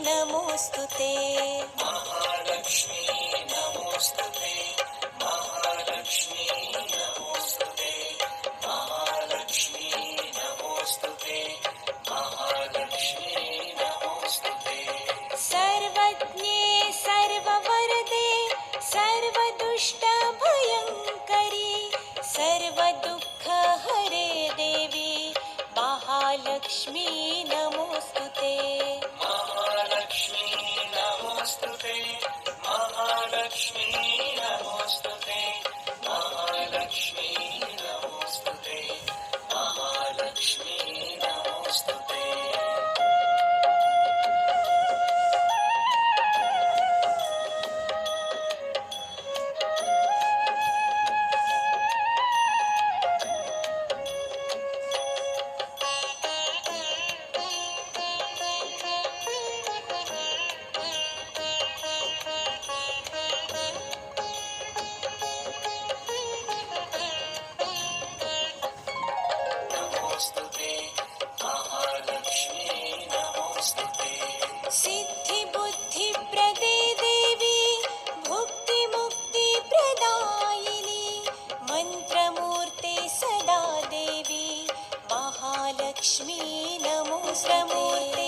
नमोऽस्तुते महालक्ष्मी नमोऽस्तुते महालक्ष्मी नमोऽस्तुते महालक्ष्मी नमोऽस्तुते महालक्ष्मी नमोऽस्तुते सर्वज्ञे सर्ववरदे सर्वदुष्टभयङ्करी सर्वदुःखहरे देवी महालक्ष्मी नमोऽस्तुते महालक्ष्मी नमोऽस्तुते महालक्ष्मी नमोऽस्तुते महालक्ष्मी नमोऽस्तुते महालक्ष्मी नमोऽस्तुते नमोऽस्तुते महालक्ष्मी नमोऽस्तुते सिद्धिबुद्धिप्रदे देवी भुक्तिमुक्तिप्रदायिनी मन्त्रमूर्ते सदा देवी महालक्ष्मी नमोऽस्तुते